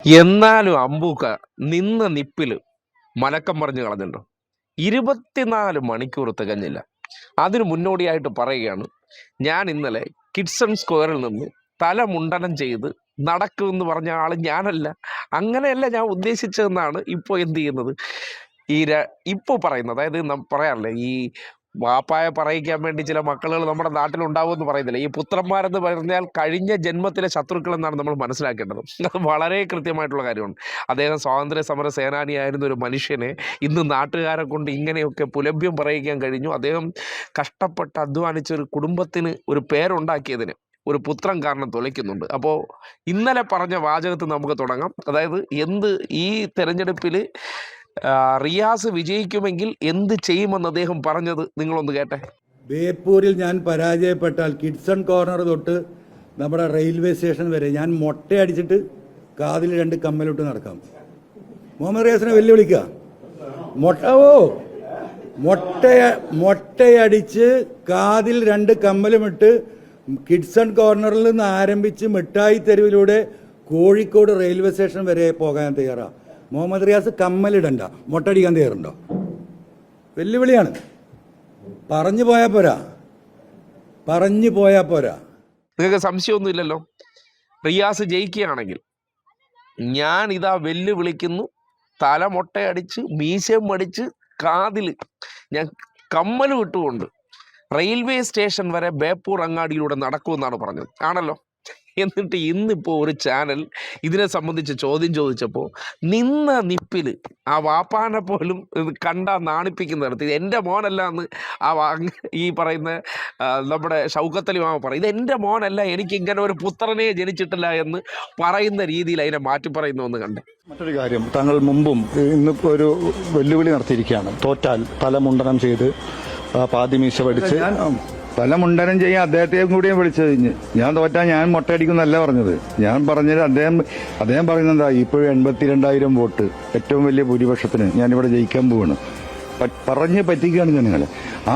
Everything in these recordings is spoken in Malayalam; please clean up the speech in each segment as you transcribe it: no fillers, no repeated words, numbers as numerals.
എന്നാലും അമ്പൂക്ക നിന്ന നിപ്പില് മലക്കം പറഞ്ഞു കളഞ്ഞല്ലോ. 24 മണിക്കൂർ തികഞ്ഞില്ല. അതിന് മുന്നോടിയായിട്ട് പറയുകയാണ്, ഞാൻ ഇന്നലെ കിഡ്സൺ സ്ക്വയറിൽ നിന്ന് തല മുണ്ടനം ചെയ്ത് നടക്കുമെന്ന് പറഞ്ഞ ആള് ഞാനല്ല. അങ്ങനെയല്ല ഞാൻ ഉദ്ദേശിച്ചതെന്നാണ് ഇപ്പോൾ എന്ത് ചെയ്യുന്നത് ഇപ്പോൾ പറയുന്നത്. അതായത് പറയാറില്ലേ, ഈ വാപ്പായെ പറയിക്കാൻ വേണ്ടി ചില മക്കളുകൾ നമ്മുടെ നാട്ടിലുണ്ടാവുമെന്ന് പറയുന്നില്ല. ഈ പുത്രന്മാരെന്ന് പറഞ്ഞാൽ കഴിഞ്ഞ ജന്മത്തിലെ ശത്രുക്കൾ എന്നാണ് നമ്മൾ മനസ്സിലാക്കേണ്ടത്. അത് വളരെ കൃത്യമായിട്ടുള്ള കാര്യമാണ്. അദ്ദേഹം സ്വാതന്ത്ര്യ സമര സേനാനിയായിരുന്ന ഒരു മനുഷ്യനെ ഇന്ന് നാട്ടുകാരെ കൊണ്ട് ഇങ്ങനെയൊക്കെ പുലഭ്യം പറയിക്കാൻ കഴിഞ്ഞു. അദ്ദേഹം കഷ്ടപ്പെട്ട് അധ്വാനിച്ച ഒരു കുടുംബത്തിന് ഒരു പേരുണ്ടാക്കിയതിന് ഒരു പുത്രൻ കാരണം തുലയ്ക്കുന്നുണ്ട്. അപ്പോൾ ഇന്നലെ പറഞ്ഞ വാചകത്തിൽ നമുക്ക് തുടങ്ങാം. അതായത് ഈ തെരഞ്ഞെടുപ്പിൽ റിയാസ് വിജയിക്കുമെങ്കിൽ എന്ത് ചെയ്യുമെന്ന് അദ്ദേഹം പറഞ്ഞത് നിങ്ങളൊന്ന് കേട്ടെ. ബേപ്പൂരിൽ ഞാൻ പരാജയപ്പെട്ടാൽ കിഡ്സൺ കോർണർ തൊട്ട് നമ്മുടെ റെയിൽവേ സ്റ്റേഷൻ വരെ ഞാൻ മൊട്ടയടിച്ചിട്ട് കാതിൽ 2 കമ്മലിട്ട് നടക്കാം. മുഹമ്മദ് റിയാസിനെ വെല്ലുവിളിക്കുക. മൊട്ടയടിച്ച് കാതിൽ 2 കമ്മലുമിട്ട് കിഡ്സൺ കോർണറിൽ നിന്ന് ആരംഭിച്ച് മിഠായി തെരുവിലൂടെ കോഴിക്കോട് റെയിൽവേ സ്റ്റേഷൻ വരെ പോകാൻ തയ്യാറാണ്. മുഹമ്മദ് റിയാസ് കമ്മലിടണ്ട, മൊട്ടടിക്കാൻ തയ്യാറുണ്ടോ? വെല്ലുവിളിയാണ്. പറഞ്ഞു പോയാൽ പോരാ. നിങ്ങൾക്ക് സംശയമൊന്നുമില്ലല്ലോ. റിയാസ് ജയിക്കുകയാണെങ്കിൽ ഞാൻ ഇതാ വെല്ലുവിളിക്കുന്നു, തല മൊട്ടയടിച്ച് മീശയും അടിച്ച് കാതിൽ ഞാൻ കമ്മലും ഇട്ടുകൊണ്ട് റെയിൽവേ സ്റ്റേഷൻ വരെ ബേപ്പൂർ അങ്ങാടിയിലൂടെ നടക്കുമെന്നാണ് പറഞ്ഞത്. ആണല്ലോ. എന്നിട്ട് ഇന്നിപ്പോൾ ഒരു ചാനൽ ഇതിനെ സംബന്ധിച്ച് ചോദ്യം ചോദിച്ചപ്പോൾ നിന്ന നിപ്പിൽ ആ വാപ്പാനെ പോലും കണ്ടാ നാണിപ്പിക്കുന്നിടത്ത് ഇത് എൻ്റെ മോനല്ല എന്ന് ഈ പറയുന്ന നമ്മുടെ ഷൗക്കത്ത് അലി മാമ പറയും, ഇത് എൻ്റെ മോനല്ല, എനിക്ക് ഇങ്ങനെ ഒരു പുത്രനെ ജനിച്ചിട്ടില്ല എന്ന് പറയുന്ന രീതിയിൽ അതിനെ മാറ്റി പറയുന്നു എന്ന് കണ്ടേ. മറ്റൊരു കാര്യം, താങ്കൾ മുമ്പും ഇന്നിപ്പോൾ ഒരു വെല്ലുവിളി നടത്തിയിരിക്കുകയാണ്. തോറ്റാൽ തലമുണ്ടനം ചെയ്ത് പാതിമീശ പഠിച്ച് തല മുണ്ടനം ചെയ്യാൻ അദ്ദേഹത്തെയും കൂടിയും വിളിച്ചത്. ഞാൻ തോറ്റാൽ ഞാൻ മൊട്ടയടിക്കുന്നല്ല പറഞ്ഞത്. ഞാൻ പറഞ്ഞത് അദ്ദേഹം പറയുന്നത് ഇപ്പോഴും 82,000 വോട്ട് ഏറ്റവും വലിയ ഭൂരിപക്ഷത്തിന് ഞാനിവിടെ ജയിക്കാൻ പോവാണ്. പറഞ്ഞ് പറ്റിക്കുകയാണ് ജനങ്ങളെ. ആ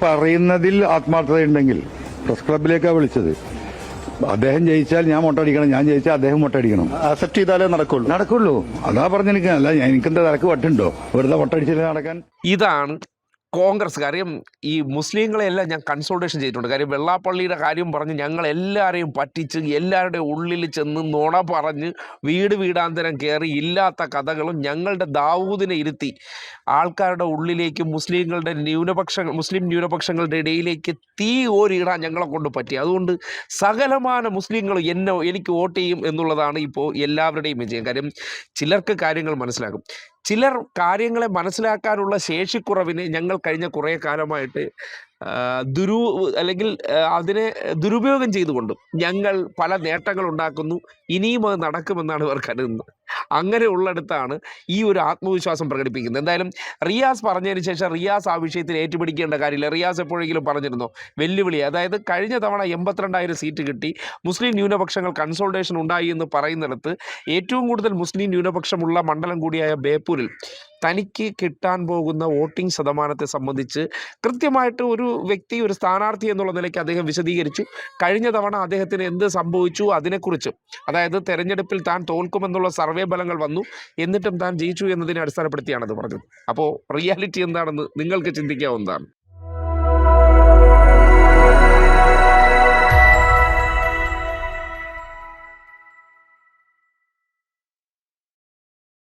പറയുന്നതിൽ ആത്മാർത്ഥതയുണ്ടെങ്കിൽ പ്രസ് ക്ലബിലേക്കാണ് വിളിച്ചത്. അദ്ദേഹം ജയിച്ചാൽ ഞാൻ മൊട്ടടിക്കണം, ഞാൻ ജയിച്ചാൽ അദ്ദേഹം മൊട്ടടിക്കണം. അക്സെപ്റ്റ് ചെയ്താലേ നടക്കുള്ളൂ. അതാ പറഞ്ഞെനിക്കല്ല, എനിക്കെന്താ തലക്ക് വട്ടുണ്ടോ വെറുതെ മൊട്ടടിച്ചില്ല നടക്കാൻ. ഇതാണ് കോൺഗ്രസ്. കാര്യം ഈ മുസ്ലിങ്ങളെല്ലാം ഞാൻ കൺസൾട്ടേഷൻ ചെയ്തിട്ടുണ്ട്. കാര്യം വെള്ളാപ്പള്ളിയുടെ കാര്യം പറഞ്ഞ് ഞങ്ങൾ എല്ലാവരെയും പറ്റിച്ച് എല്ലാവരുടെയും ഉള്ളിൽ ചെന്ന് നുണ പറഞ്ഞ് വീടാന്തരം കയറി ഇല്ലാത്ത കഥകളും ഞങ്ങളുടെ ദാവൂദിനെ ഇരുത്തി ആൾക്കാരുടെ ഉള്ളിലേക്ക് മുസ്ലിം ന്യൂനപക്ഷങ്ങളുടെ ഇടയിലേക്ക് തീ ഓരിയിടാൻ ഞങ്ങളെ കൊണ്ട് പറ്റി. അതുകൊണ്ട് സകലമാന മുസ്ലിങ്ങൾ എനിക്ക് വോട്ട് ചെയ്യും എന്നുള്ളതാണ് ഇപ്പോൾ എല്ലാവരുടെയും വിജയം. കാര്യം ചിലർക്ക് കാര്യങ്ങൾ മനസ്സിലാകും, ചിലർ കാര്യങ്ങളെ മനസ്സിലാക്കാനുള്ള ശേഷിക്കുറവിന് ഞങ്ങൾ കഴിഞ്ഞ കുറേ കാലമായിട്ട് അതിനെ ദുരുപയോഗം ചെയ്തുകൊണ്ടും ഞങ്ങൾ പല നേട്ടങ്ങൾ ഉണ്ടാക്കുന്നു, ഇനിയും അത് നടക്കുമെന്നാണ് ഇവർ കരുതുന്നത്. അങ്ങനെ ഉള്ളിടത്താണ് ഈ ഒരു ആത്മവിശ്വാസം പ്രകടിപ്പിക്കുന്നത്. എന്തായാലും റിയാസ് പറഞ്ഞതിന് ശേഷം റിയാസ് ആ വിഷയത്തിൽ ഏറ്റുപിടിക്കേണ്ട കാര്യമില്ല. റിയാസ് എപ്പോഴെങ്കിലും പറഞ്ഞിരുന്നോ വെല്ലുവിളി? അതായത് കഴിഞ്ഞ തവണ 82,000 സീറ്റ് കിട്ടി, മുസ്ലിം ന്യൂനപക്ഷങ്ങൾ കൺസോൾട്ടേഷൻ ഉണ്ടായി എന്ന് പറയുന്നിടത്ത് ഏറ്റവും കൂടുതൽ മുസ്ലിം ന്യൂനപക്ഷമുള്ള മണ്ഡലം കൂടിയായ ബേപ്പൂരിൽ തനിക്ക് കിട്ടാൻ പോകുന്ന വോട്ടിംഗ് ശതമാനത്തെ സംബന്ധിച്ച് കൃത്യമായിട്ട് ഒരു വ്യക്തി, ഒരു സ്ഥാനാർത്ഥി എന്നുള്ള നിലയ്ക്ക് അദ്ദേഹം വിശദീകരിച്ചു. കഴിഞ്ഞ തവണ അദ്ദേഹത്തിന് എന്ത് സംഭവിച്ചു അതിനെക്കുറിച്ച്, അതായത് തെരഞ്ഞെടുപ്പിൽ താൻ തോൽക്കുമെന്നുള്ള സർവേ ഫലങ്ങൾ വന്നു, എന്നിട്ടും താൻ ജയിച്ചു എന്നതിനെ അടിസ്ഥാനപ്പെടുത്തിയാണത് പറഞ്ഞത്. അപ്പോൾ റിയാലിറ്റി എന്താണെന്ന് നിങ്ങൾക്ക് ചിന്തിക്കാവുന്നതാണ്.